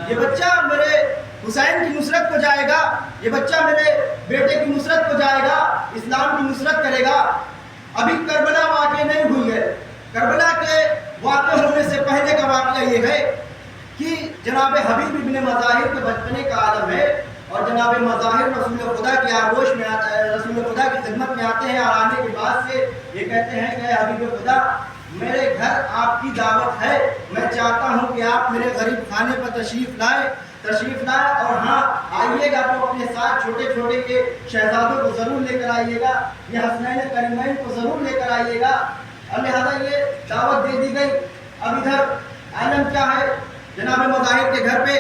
یہ بچہ میرے حسین کی نصرت کو جائے گا، یہ بچہ میرے بیٹے کی نصرت کو جائے گا، اسلام کی نصرت کرے گا۔ ابھی کربلا واقع نہیں ہوئی ہے، کربلا کے واقع ہونے سے پہلے کا واقعہ یہ ہے کہ جناب حبیب ابن مظاہر کے بچپنے کا عالم ہے، اور جناب مظاہر رسول خدا کی آغوش میں رسول خدا کی خدمت میں آتے ہیں، اور آنے کے بعد سے یہ کہتے ہیں کہ حبیب خدا میرے گھر آپ کی دعوت ہے، میں چاہتا ہوں کہ آپ میرے غریب خانے پر تشریف لائیں، اور ہاں آئیے گا تو اپنے ساتھ چھوٹے چھوٹے کے شہزادوں کو ضرور لے کر آئیے گا، یہ حسنین کریمین کو ضرور لے کر آئیے گا۔ اور لہٰذا یہ دعوت دے دی گئی۔ اب ادھر عالم کیا ہے، جناب مظاہر کے گھر پہ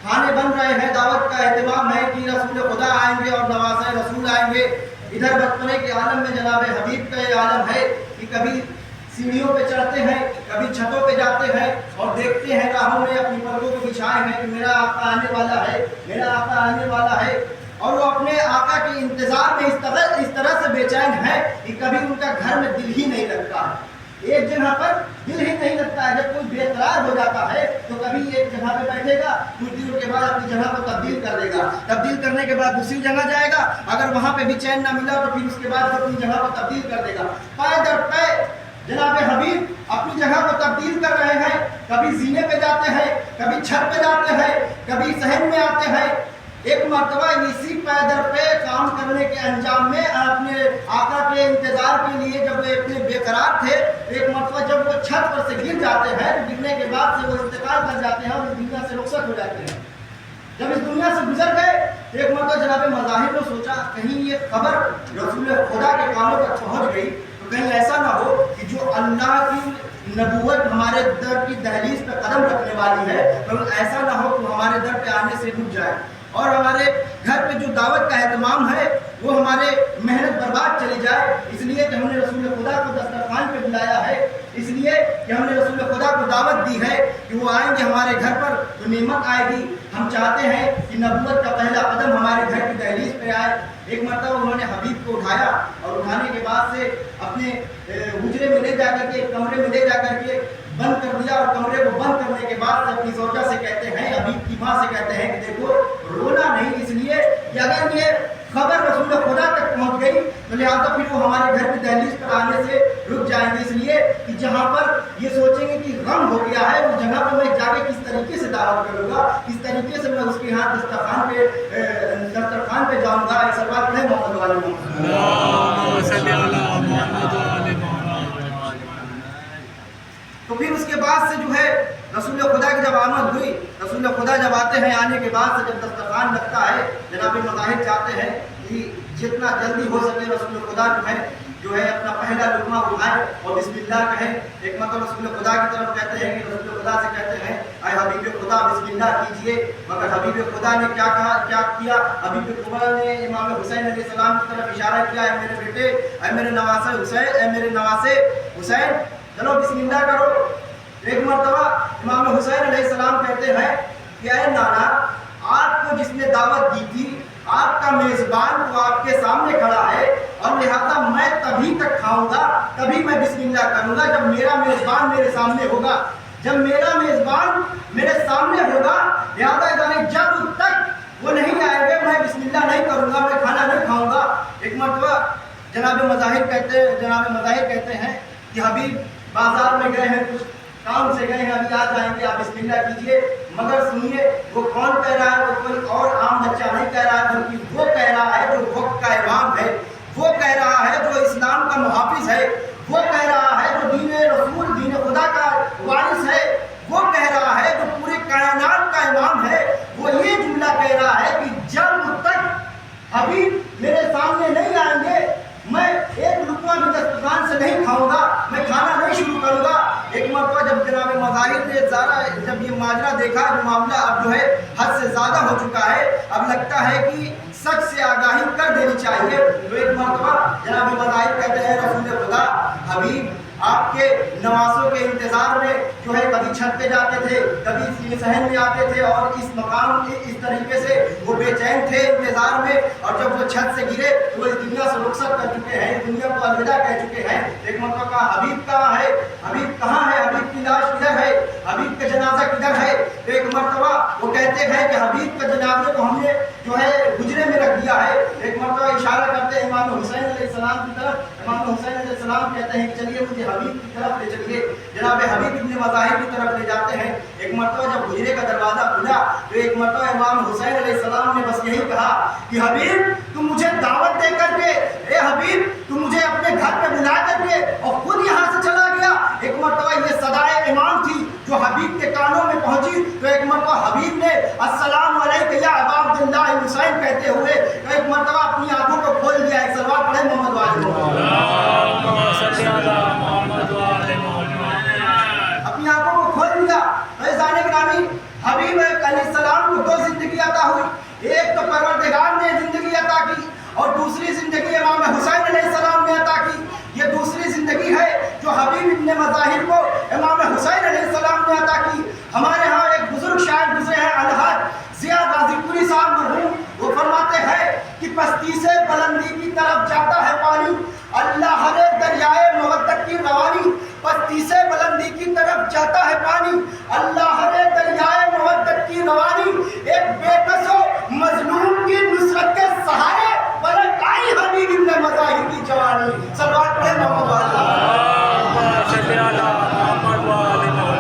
کھانے بن رہے ہیں، دعوت کا اہتمام ہے کہ رسول خدا آئیں گے اور نواسۂ رسول آئیں گے۔ ادھر بچپنے کے عالم میں جناب حبیب کا یہ عالم ہے کہ کبھی سیڑھیوں پہ چڑھتے ہیں، کبھی چھتوں پہ جاتے ہیں اور دیکھتے ہیں راہوں میں اپنی پلکوں کو بچھائے ہیں کہ میرا آقا آنے والا ہے، میرا آقا آنے والا ہے، اور وہ اپنے آقا کے انتظار میں اس طرح سے بے چین ہے کہ کبھی ان کا گھر میں دل ہی نہیں لگتا ہے، ایک جگہ پر دل ہی نہیں لگتا ہے۔ جب کوئی بے قرار ہو جاتا ہے تو کبھی ایک جگہ پہ بیٹھے گا، کچھ دنوں کے بعد اپنی جگہ کو تبدیل کر دے گا، تبدیل کرنے کے بعد دوسری جگہ جائے گا، اگر وہاں پہ بھی چین نہ ملا تو پھر اس کے بعد اپنی جگہ کو تبدیل کر دے گا۔ پائے در پے جناب حبیب اپنی جگہ کو تبدیل کر رہے ہیں، کبھی زینے پہ جاتے ہیں، کبھی چھت پہ جاتے ہیں، کبھی صحن میں آتے ہیں۔ ایک مرتبہ اسی پائے در پہ کام کرنے کے انجام میں اپنے آقا کے انتظار کے لیے جب وہ اتنے بے قرار تھے، ایک مرتبہ جب وہ چھت پر سے گر جاتے ہیں، گرنے کے بعد سے وہ انتقال کر جاتے ہیں اور اس دنیا سے رخصت ہو جاتے ہیں۔ جب اس دنیا سے گزر گئے ایک مرتبہ جناب مظاہر نے سوچا کہیں یہ خبر رسول خدا کے کانوں تک پہنچ گئی تو کہیں ایسا نہ ہو کہ جو اللہ کی نبوت ہمارے در کی دہلیز پہ قدم رکھنے والی ہے، ایسا نہ ہو کہ ہمارے در پہ آنے سے رک جائے اور ہمارے گھر پہ جو دعوت کا اہتمام ہے وہ ہمارے محنت برباد چلی جائے۔ اس لیے کہ ہم نے رسول خدا کو دسترخوان پہ بلایا ہے، اس لیے کہ ہم نے رسول خدا کو دعوت دی ہے کہ وہ آئیں گے ہمارے گھر پر تو نعمت آئے گی۔ ہم چاہتے ہیں کہ نبوت کا پہلا قدم ہمارے گھر کی دہلیز پہ آئے۔ ایک مرتبہ انہوں نے حبیب کو اٹھایا اور اٹھانے کے بعد سے اپنے حجرے میں لے جا کر کے، کمرے میں لے جا کر کے بند کر دیا، اور کمرے کو بند کرنے کے بعد اپنی زوجہ سے کہتے ہیں، حبیب کی ماں سے کہتے ہیں کہ دیکھو رونا نہیں، اس لیے کہ اگر یہ خبر رسول خدا تک پہنچ گئی تو لہٰذا پھر وہ ہمارے گھر کی دہلیز پر آنے سے رک جائیں گے، اس لیے کہ جہاں پر یہ سوچیں گے کہ غم ہو گیا ہے اس جگہ پر میں جا کے کس طریقے سے دعوت کروں گا، کس طریقے سے میں اس کے ہاں دسترخوان پہ جاؤں گا۔ ایسا بات نہیں محمد والے تو پھر اس کے بعد سے جو ہے رسول خدا کی جب آمد ہوئی، رسول خدا جب آتے ہیں، آنے کے بعد سے جب دسترخوان لگتا ہے، جناب مظاہر چاہتے ہیں کہ جتنا جلدی ہو سکے رسول خدا جو ہے اپنا پہلا لقمہ اٹھائے اور بسم اللہ کہیں۔ ایک مرتبہ رسول خدا کی طرف کہتے ہیں کہ رسول خدا سے کہتے ہیں اے حبیب خدا بسم اللہ کیجئے، مگر حبیب خدا نے کیا کہا، کیا کیا؟ حبیب خدا نے امام حسین علیہ السلام کی طرف اشارہ کیا، اے میرے بیٹے، اے میرے نواسے حسین، اے میرے نواسے حسین، چلو بسم اللہ کرو۔ ایک مرتبہ امام حسین علیہ السلام کہتے ہیں کہ اے نانا، آپ کو جس نے دعوت دی تھی، آپ کا میزبان تو آپ کے سامنے کھڑا ہے، اور لہذا میں تبھی تک کھاؤں گا، تبھی میں بسم اللہ کروں گا جب میرا میزبان میرے سامنے ہوگا، جب میرا میزبان میرے سامنے ہوگا، لہذا جب تک وہ نہیں آئے گے میں بسم اللہ نہیں کروں گا، میں کھانا نہیں کھاؤں گا۔ ایک مرتبہ جناب مظاہر کہتے ہیں کہ حبیب بازار میں گئے ہیں، کچھ کام سے گئے ہیں، ابھی آ جائیں گے، آپ بسم اللہ کیجئے، مگر سنیے وہ کون کہہ رہا ہے، وہ کوئی اور عام بچہ نہیں کہہ رہا ہے، بلکہ وہ کہہ رہا ہے جو وقت کا امام ہے، وہ کہہ رہا ہے جو اسلام کا محافظ ہے، وہ کہہ رہا ہے جو دین رسول، دین خدا کا وارث ہے، وہ کہہ رہا ہے جو پورے کائنات کا امام ہے۔ وہ یہ جملہ کہہ رہا ہے کہ جب تک حبیب میرے سامنے نہیں آئیں گے میں ایک لقمہ بھی دسترخوان سے نہیں کھاؤں گا، میں کھانا نہیں شروع کروں گا۔ ایک مرتبہ جب جناب مظاہر نے جب یہ ماجرا دیکھا، جو معاملہ اب جو ہے حد سے زیادہ ہو چکا ہے، اب لگتا ہے کہ سچ سے آگاہی کر دینی چاہیے، تو ایک مرتبہ جناب مظاہر کہتے ہیں رسول خدا حبیب آپ کے نواسوں کے انتظار میں جو ہے کبھی چھت پہ جاتے تھے، کبھی صحن میں آتے تھے، اور اس مقام اس طریقے سے وہ بے چین تھے انتظار میں، اور جب وہ چھت سے گرے تو وہ اس دنیا سے رخصت کر چکے ہیں، اس دنیا کو الوداع کہہ چکے ہیں۔ ایک مرتبہ کہا حبیب کہاں ہے، حبیب کہاں ہے، حبیب کی لاش کدھر ہے، حبیب کا جنازہ کدھر ہے؟ ایک مرتبہ وہ کہتے ہیں کہ حبیب کا جنازے کو ہم نے جو ہے حجرے میں رکھ دیا ہے. ایک مرتبہ اشارہ کرتے ہیں امام حسین علیہ السلام کی طرف. امام حسین علیہ السلام کہتے ہیں کہ چلیے مجھے حبیب کی طرف لے چلیے. جناب حبیب ابن مظاہر کی طرف لے جاتے ہیں. ایک مرتبہ جب حجرے کا دروازہ کھلا تو ایک مرتبہ امام حسین علیہ السلام نے بس یہی کہا کہ حبیب تم مجھے دعوت دے کر کے، اے حبیب تم مجھے اپنے گھر پہ بلا کر کے اور خود یہاں سے چلا گیا. ایک مرتبہ یہ صدائے امام تھی جو حبیب کے کانوں میں پہنچی تو ایک مرتبہ حبیب نے السلام علیکم یا ابا عبداللہ حسین کہتے ہوئے ایک مرتبہ اپنی آنکھوں کو کھول دیا. ایک سلوات پڑھے محمد اپنی آنکھوں کو کھول دیا. فیضان گرامی حبیب علیہ السلام کو دو زندگی عطا ہوئی. ایک تو پروردگار نے زندگی عطا کی اور دوسری زندگی امام حسین علیہ السلام نے عطا کی. یہ دوسری زندگی ہے جو حبیب ابن مظاہر کو امام حسین علیہ السلام نے عطا کی. ہمارے ہاں ایک بزرگ شاعر گزرے ہیں الحاج ضیاء غازی پوری صاحب مرحوم. وہ فرماتے ہیں کہ پستی سے بلندی کی طرف جاتا ہے پانی، اللہ ہرے دریائے مودت کی روانی. پستی سے بلندی کی طرف جاتا ہے پانی،